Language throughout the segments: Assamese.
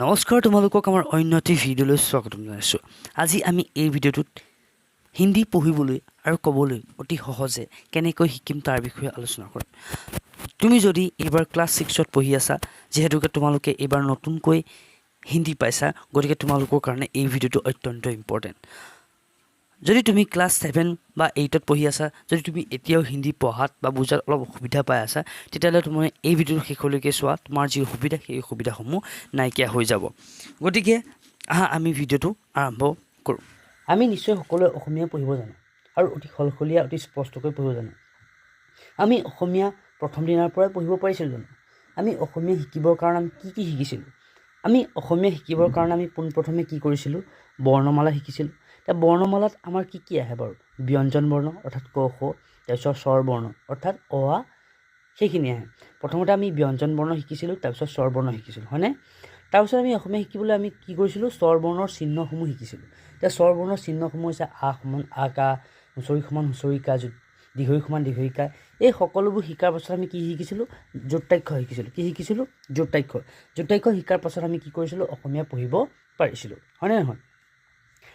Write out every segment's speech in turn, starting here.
নমস্কাৰ, তোমালোকক আমাৰ অন্য এটি ভিডিঅ'লৈ স্বাগতম জনাইছোঁ। আজি আমি এই ভিডিঅ'টোত হিন্দী পঢ়িবলৈ আৰু ক'বলৈ অতি সহজে কেনেকৈ শিকিম তাৰ বিষয়ে আলোচনা কৰিম। তুমি যদি এইবাৰ ক্লাছ 6ত পঢ়ি আছা, যিহেতুকে তোমালোকে এইবাৰ নতুনকৈ হিন্দী পাইছা, গতিকে তোমালোকৰ কাৰণে এই ভিডিঅ'টো অত্যন্ত ইম্পৰ্টেণ্ট। যদি তুমি ক্লাছ 7 বা 8ত পঢ়ি আছা, যদি তুমি এতিয়াও হিন্দী পঢ়াত বা বুজাত অলপ অসুবিধা পাই আছা, তেতিয়াহ'লে তুমি এই ভিডিঅ'টো শেষলৈকে চোৱা। তোমাৰ যি অসুবিধা সেই অসুবিধাসমূহ নাইকিয়া হৈ যাব। গতিকে আমি ভিডিঅ'টো আৰম্ভ কৰোঁ। আমি নিশ্চয় সকলোৱে অসমীয়া পঢ়িব জানো আৰু অতি সলসলীয়া অতি স্পষ্টকৈ পঢ়িব জানো। আমি অসমীয়া প্ৰথম দিনাৰ পৰাই পঢ়িব পাৰিছিলোঁ জানো? আমি অসমীয়া শিকিবৰ কাৰণে আমি কি শিকিছিলোঁ? আমি অসমীয়া শিকিবৰ কাৰণে আমি পোনপ্ৰথমে কি কৰিছিলোঁ? বৰ্ণমালা শিকিছিলোঁ। এতিয়া বৰ্ণমালাত আমাৰ কি আহে বাৰু? ব্যঞ্জন বৰ্ণ অৰ্থাৎ ক খ, তাৰপিছত স্বৰ বৰ্ণ অৰ্থাৎ অ আ, সেইখিনি আহে। প্ৰথমতে আমি ব্যঞ্জন বৰ্ণ শিকিছিলোঁ, তাৰপিছত স্বৰ বৰ্ণ শিকিছিলোঁ, হয়নে? তাৰপিছত আমি অসমীয়া শিকিবলৈ আমি কি কৰিছিলোঁ? স্বৰ বৰ্ণৰ চিহ্নসমূহ শিকিছিলোঁ। এতিয়া স্বৰ বৰ্ণৰ চিহ্নসমূহ হৈছে আ সমান আ কা, হুঁচৰি সমান হুঁচৰি কা, দীঘৈ সমান দীঘৈ কা। এই সকলোবোৰ শিকাৰ পাছত আমি কি শিকিছিলোঁ? যুক্তাক্ষৰ শিকিছিলোঁ। কি শিকিছিলোঁ? যুক্তাক্ষৰ। যুক্তাক্ষৰ শিকাৰ পাছত আমি কি কৰিছিলোঁ? অসমীয়া পঢ়িব পাৰিছিলোঁ, হয়নে নহয়?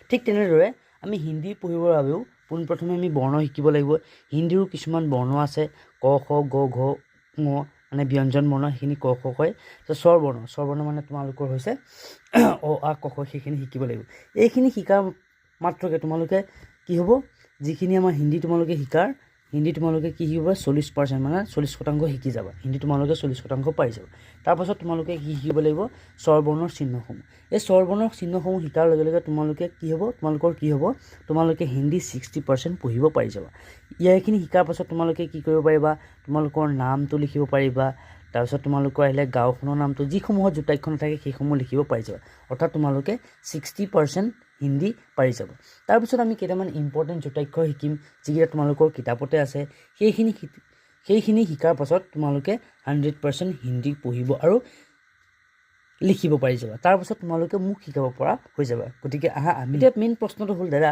ঠিক তেনেদৰে আমি হিন্দী পঢ়িবৰ বাবেও পোনপ্ৰথমে আমি বৰ্ণ শিকিব লাগিব। হিন্দীৰো কিছুমান বৰ্ণ আছে, ক খ গ ঘ ঙ, মানে ব্যঞ্জন বৰ্ণ, সেইখিনি ক খ কয়। স্বৰ বৰ্ণ মানে তোমালোকৰ হৈছে অ আ ক খ, সেইখিনি শিকিব লাগিব। এইখিনি শিকাৰ মাত্ৰকে তোমালোকে কি হ'ব? যিখিনি আমাৰ হিন্দী তোমালোকে শিকাৰ, হিন্দী তোমালোকে কি শিকিব? 40% মানে 40% শিকি যাবা। হিন্দী তোমালোকে 40% পাই যাবা। তাৰপাছত তোমালোকে কি শিকিব লাগিব? স্বৰ বৰ্ণৰ চিহ্নসমূহ। এই স্বৰ বৰ্ণৰ চিহ্নসমূহ শিকাৰ লগে লগে তোমালোকে কি হ'ব? তোমালোকে হিন্দী 60% পঢ়িব পাৰি যাবা। এইখিনি শিকাৰ পাছত তোমালোকে কি কৰিব পাৰিবা? তোমালোকৰ নামটো লিখিব পাৰিবা। তাৰপিছত তোমালোকৰ আহিলে গাঁওখনৰ নামটো, যিসমূহত যুক্তাক্ষৰ নাথাকে সেইসমূহ লিখিব পাৰি যাবা। অৰ্থাৎ তোমালোকে 60% হিন্দী পাৰি যাব। তাৰপিছত আমি কেইটামান ইম্পৰ্টেণ্ট যুক্তাক্ষৰ শিকিম, যিকেইটা তোমালোকৰ কিতাপতে আছে। সেইখিনি শিকাৰ পাছত তোমালোকে 100% হিন্দী পঢ়িব আৰু লিখিব পাৰি যাবা। তাৰপাছত তোমালোকে মোক শিকাব পৰা হৈ যাবা। গতিকে আমি এতিয়া মেইন প্ৰশ্নটো হ'ল, দাদা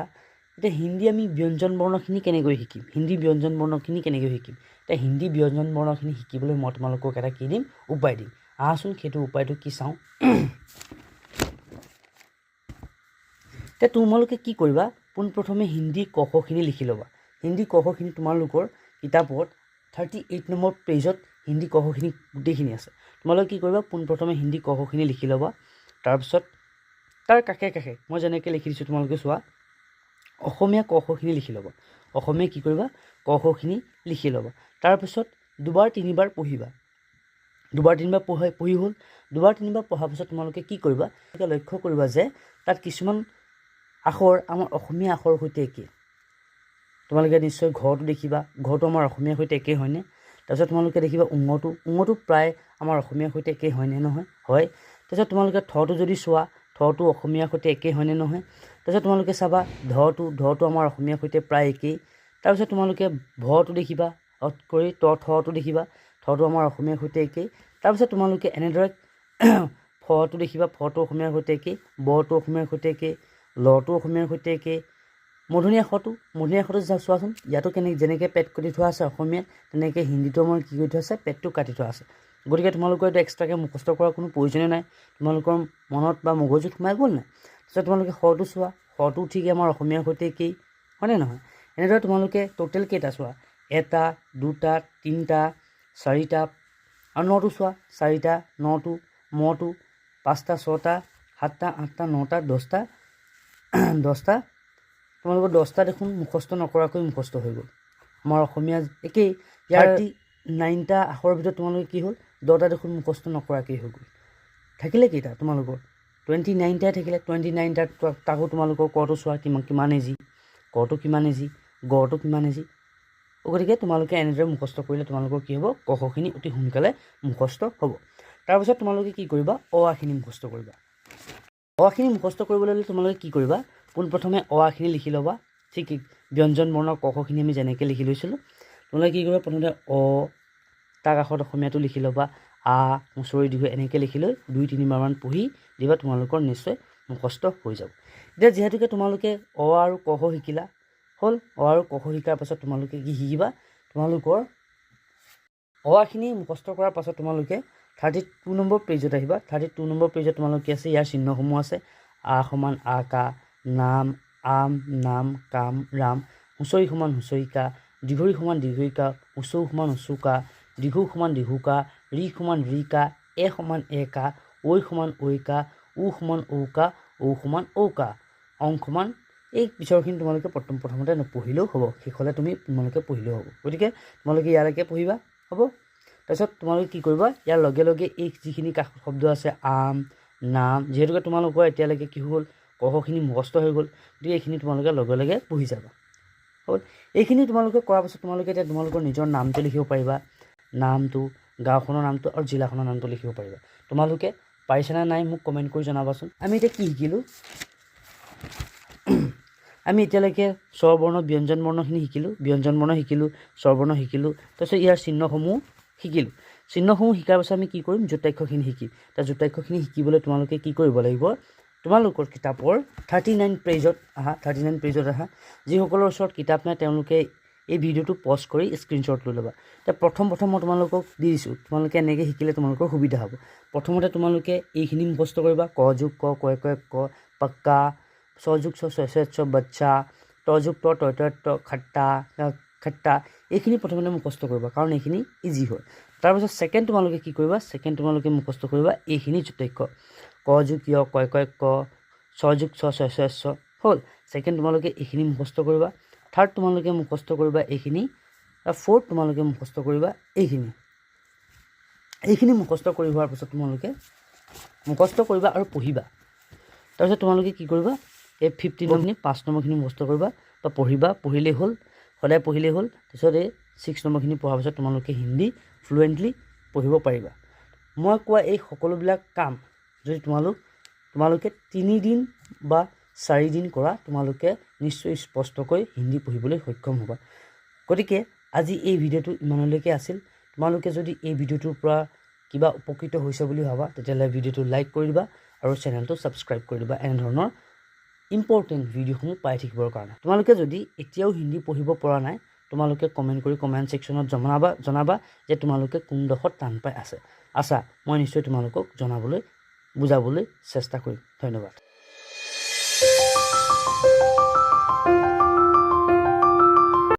এতিয়া হিন্দী আমি ব্যঞ্জন বৰ্ণখিনি কেনেকৈ শিকিম? এতিয়া হিন্দী ব্যঞ্জন বৰ্ণখিনি শিকিবলৈ মই তোমালোকক এটা কি দিম? উপায় দিম। আহাচোন সেইটো উপায়টো কি চাওঁ। এতিয়া তোমালোকে কি কৰিবা? পোনপ্ৰথমে হিন্দী ক খখিনি লিখি ল'বা। হিন্দী ক খখিনি তোমালোকৰ কিতাপত 38 নম্বৰ পেজত হিন্দী ক খখিনি গোটেইখিনি আছে। তোমালোকে কি কৰিবা? পোনপ্ৰথমে হিন্দী ক খখিনি লিখি ল'বা। তাৰপিছত তাৰ কাষে কাষে মই যেনেকৈ লিখি দিছোঁ তোমালোকে চোৱা, অসমীয়া ক খখিনি লিখি ল'বা। অসমীয়া কি কৰিবা? ক খখিনি লিখি ল'বা। তাৰপিছত দুবাৰ তিনিবাৰ পঢ়িবা। দুবাৰ তিনিবাৰ পঢ়ি হ'ল। দুবাৰ তিনিবাৰ পঢ়াৰ পিছত তোমালোকে কি কৰিবা? লক্ষ্য কৰিবা যে তাত কিছুমান আখৰ আমাৰ অসমীয়া আখৰৰ সৈতে একেই। তোমালোকে নিশ্চয় ঘৰটো দেখিবা, ঘৰটো আমাৰ অসমীয়াৰ সৈতে একেই হয়নে? তাৰপিছত তোমালোকে দেখিবা উঙটো প্ৰায় আমাৰ অসমীয়াৰ সৈতে একেই হয়নে নহয়? হয়। তাৰপিছত তোমালোকে থটো যদি চোৱা, থটো অসমীয়াৰ সৈতে একেই হয়নে নহয়? তাৰপিছত তোমালোকে চাবা ধটো আমাৰ অসমীয়াৰ সৈতে প্ৰায় একেই। তাৰপিছত তোমালোকে ভটো দেখিবা, থটো দেখিবা, থটো আমাৰ অসমীয়াৰ সৈতে একেই। তাৰপিছত তোমালোকে এনেদৰে ফটো দেখিবা, ফটো অসমীয়াৰ সৈতে একেই, বটো অসমীয়াৰ সৈতে একেই, লটো অসমীয়াৰ সৈতে একেই। মূৰ্ধন্য আখৰটো চোৱাচোন, ইয়াতো যেনেকৈ পেট কাটি থোৱা আছে অসমীয়াত, তেনেকৈ হিন্দীটো আমাৰ কি কৰি থোৱা আছে? পেটটো কাটি থোৱা আছে। গতিকে তোমালোকৰ এইটো এক্সট্ৰাকৈ মুখস্থ কৰাৰ কোনো প্ৰয়োজনেই নাই। তোমালোকৰ মনত বা মগজুত সোমাই গ'ল নাই? তাৰপিছত তোমালোকে শটো চোৱা, শটো ঠিকে আমাৰ অসমীয়াৰ সৈতে একেই, হয়নে নহয়? এনেদৰে তোমালোকে টোটেল কেইটা চোৱা, 1 2 3 4 আৰু নটো চোৱা, 4 9 মটো 5 6 7 8 9 10 তোমালোকৰ 10টা দেখোন মুখস্থ নকৰাকৈ মুখস্থ হৈ গ'ল। আমাৰ অসমীয়া একেই, ইয়াৰ 9টা আখৰৰ ভিতৰত তোমালোকে কি হ'ল? 10টা দেখোন মুখস্থ নকৰাকেই হৈ গ'ল। থাকিলে কেইটা তোমালোকৰ? 29টাই থাকিলে। 29টাত তাকো তোমালোকৰ কটো চোৱা, কিমান ইজি, কটো কিমান ইজি, গটো কিমান ইজি। গতিকে তোমালোকে এনেদৰে মুখস্থ কৰিলে তোমালোকৰ কি হ'ব? ক খখিনি অতি সোনকালে মুখস্থ হ'ব। তাৰপিছত তোমালোকে কি কৰিবা? অ আখিনি মুখস্থ কৰিবা। অ আখিনি মুখস্থ কৰিবলৈ হ'লে তোমালোকে কি কৰিবা? পোনপ্ৰথমে অ আখিনি লিখি ল'বা। ঠিক ব্যঞ্জন বৰ্ণৰ ক খখিনি আমি যেনেকৈ লিখি লৈছিলোঁ, তোমালোকে কি কৰিবা? প্ৰথমতে অ, তাৰ কাষত অসমীয়াটো লিখি ল'বা। আ, হুঁচৰি দীঘৈ এনেকৈ লিখি লৈ 2-3 বাৰমান পঢ়ি দিবা, তোমালোকৰ নিশ্চয় মুখস্থ হৈ যাব। এতিয়া যিহেতুকে তোমালোকে অ আৰু ক খ শিকিলা হ'ল, অ আৰু ক খ শিকাৰ পাছত তোমালোকে কি শিকিবা? তোমালোকৰ অ আখিনি মুখস্থ কৰাৰ পাছত তোমালোকে 32 নম্বৰ পেজত আহিবা 32 নম্বৰ পেজত তোমালোক কি আছে ইয়াৰ চিহ্নসমূহ আছে আ সমান আকা নাম আম নাম কাম ৰাম হুঁচৰি সমান হুঁচৰিকা দীঘৰি সমান দীঘৰিকা উচৌ সমান উচুকা দীঘু সমান দীঘুকা ৰি সমান ৰিকা এ সমান একা ঐ সমান ঐকা উ সমান ঔকা ঔ সমান ঔকা অং সমান এই পিছৰখিনি তোমালোকে প্ৰথমতে নপঢ়িলেও হ'ব শেষলৈ তোমালোকে পঢ়িলেও হ'ব গতিকে তোমালোকে ইয়ালৈকে পঢ়িবা হ'ব তাৰপিছত তোমালোকে কি কৰিবা ইয়াৰ লগে লগে এই যিখিনি কাষত শব্দ আছে আম নাম যিহেতুকে তোমালোকৰ এতিয়ালৈকে কি হ'ল কখিনি মুখস্থ হৈ গ'ল গতিকে এইখিনি তোমালোকে লগে লগে পঢ়ি যাবা হ'ল এইখিনি তোমালোকে কৰাৰ পাছত তোমালোকে এতিয়া তোমালোকৰ নিজৰ নামটো লিখিব পাৰিবা নামটো গাঁওখনৰ নামটো আৰু জিলাখনৰ নামটো লিখিব পাৰিবা তোমালোকে পাৰিছানে নাই মোক কমেণ্ট কৰি জনাবাচোন আমি এতিয়া কি শিকিলোঁ আমি এতিয়ালৈকে স্বৰবৰ্ণ ব্যঞ্জন বৰ্ণখিনি শিকিলোঁ ব্যঞ্জন বৰ্ণ শিকিলোঁ স্বৰবৰ্ণ শিকিলোঁ তাৰপিছত ইয়াৰ চিহ্নসমূহ শিকিলোঁ চিহ্নসমূহ শিকাৰ পাছত আমি কি কৰিম যুক্তাক্ষৰখিনি শিকিম তাৰ যুক্তাক্ষৰখিনি শিকিবলৈ তোমালোকে কি কৰিব লাগিব তোমালোকৰ কিতাপৰ 39 পেজত আহা যিসকলৰ ওচৰত কিতাপ নাই তেওঁলোকে এই ভিডিঅ'টো পজ কৰি স্ক্ৰীনশ্বট লৈ ল'বা এতিয়া প্ৰথম মই তোমালোকক দি দিছোঁ তোমালোকে এনেকৈ শিকিলে তোমালোকৰ সুবিধা হ'ব প্ৰথমতে তোমালোকে এইখিনি মুখস্থ কৰিবা ক যোগ ক কয় কয় ক পক্কা ছ যোগ ছ ছ বাচ্চা ত যোগ ত ত খট্টা এইখিনি প্ৰথমতে মুখস্থ কৰিবা কাৰণ এইখিনি ইজি হয় তাৰপিছত ছেকেণ্ড তোমালোকে কি কৰিবা ছেকেণ্ড তোমালোকে মুখস্থ কৰিবা এইখিনি যুক্তাক্ষৰ ক যোগ য় কয় কয় ক ছ যোগ ছ ছ হ'ল ছেকেণ্ড তোমালোকে এইখিনি মুখস্থ কৰিবা থাৰ্ড তোমালোকে মুখস্থ কৰিবা এইখিনি আৰু ফ'ৰ্থ তোমালোকে মুখস্থ কৰিবা এইখিনি মুখস্থ কৰি হোৱাৰ পিছত তোমালোকে মুখস্থ কৰিবা আৰু পঢ়িবা তাৰপিছত তোমালোকে কি কৰিবা এই 15 নম্বৰখিনি 5 নম্বৰখিনি মুখস্থ কৰিবা বা পঢ়িবা পঢ়িলেই হ'ল সদায় পঢ়িলেই হ'ল তাৰপিছত এই 6 নম্বৰখিনি পঢ়াৰ পিছত তোমালোকে হিন্দী ফ্লুৱেণ্টলি পঢ়িব পাৰিবা মই কোৱা এই সকলোবিলাক কাম যদি তোমালোকে 3 দিন বা 4 দিন কৰা তোমালোকে নিশ্চয় স্পষ্টকৈ হিন্দী পঢ়িবলৈ সক্ষম হ'বা গতিকে আজি এই ভিডিঅ'টো ইমানলৈকে আছিল তোমালোকে যদি এই ভিডিঅ'টোৰ পৰা কিবা উপকৃত হৈছে বুলি ভাবা তেতিয়াহ'লে ভিডিঅ'টো লাইক কৰি দিবা আৰু চেনেলটো ছাবস্ক্ৰাইব কৰি দিবা এনেধৰণৰ ইম্পৰ্টেণ্ট ভিডিঅ'সমূহ পাই থাকিবৰ কাৰণে তোমালোকে যদি এতিয়াও হিন্দী পঢ়িব পৰা নাই তোমালোকে কমেণ্ট কৰি কমেণ্ট ছেকশ্যনত জনাবা যে তোমালোকে কোনডোখৰত টান পাই আছা মই নিশ্চয় তোমালোকক বুজাবলৈ চেষ্টা কৰিম ধন্যবাদ